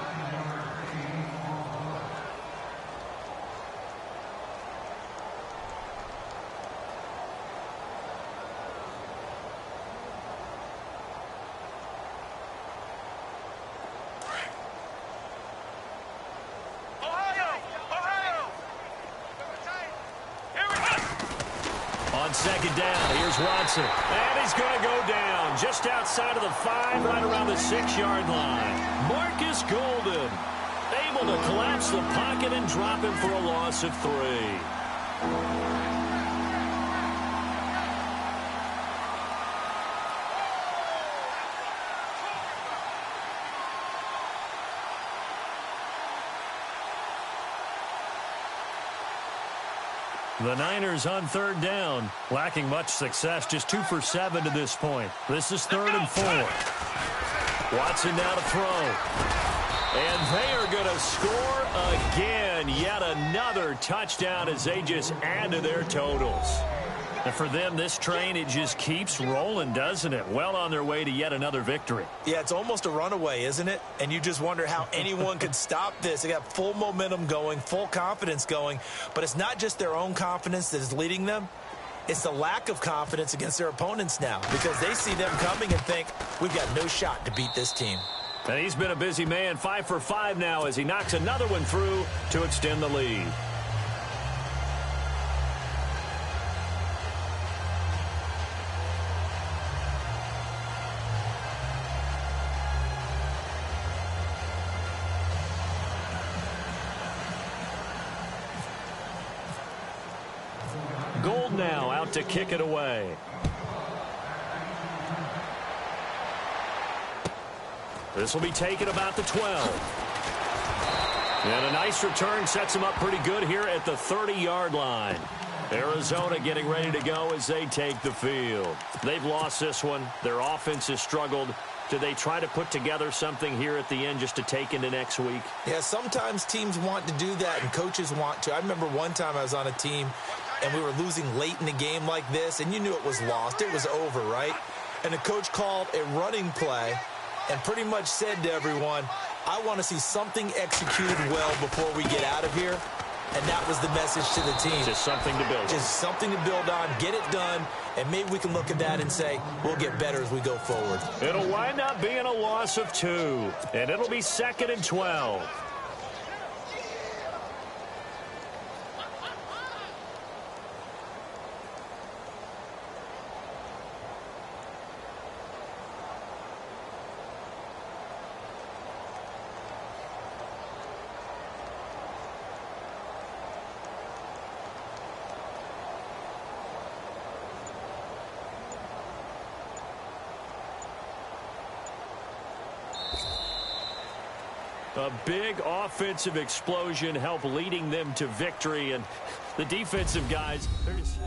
Second down, here's Watson. And he's going to go down just outside of the 5, right around the 6-yard line. Marcus Golden able to collapse the pocket and drop him for a loss of 3. The Niners on third down, lacking much success, just 2 for 7 to this point. This is 3rd and 4. Watson now to throw. And they are going to score again. Yet another touchdown as they just add to their totals. And for them, this train, it just keeps rolling, doesn't it? Well on their way to yet another victory. Yeah, it's almost a runaway, isn't it? And you just wonder how anyone could stop this. They got full momentum going, full confidence going. But it's not just their own confidence that is leading them. It's the lack of confidence against their opponents now, because they see them coming and think, we've got no shot to beat this team. And he's been a busy man, 5 for 5 now as he knocks another one through to extend the lead. Gold now out to kick it away. This will be taken about the 12. And a nice return sets him up pretty good here at the 30-yard line. Arizona getting ready to go as they take the field. They've lost this one. Their offense has struggled. Do they try to put together something here at the end just to take into next week? Yeah, sometimes teams want to do that and coaches want to. I remember one time I was on a team and we were losing late in the game like this, and you knew it was lost. It was over, right? And the coach called a running play and pretty much said to everyone, I want to see something executed well before we get out of here. And that was the message to the team. Just something to build on. Just something to build on, get it done, and maybe we can look at that and say, we'll get better as we go forward. It'll wind up being a loss of 2, and it'll be 2nd and 12. A big offensive explosion helped leading them to victory, and the defensive guys, they're just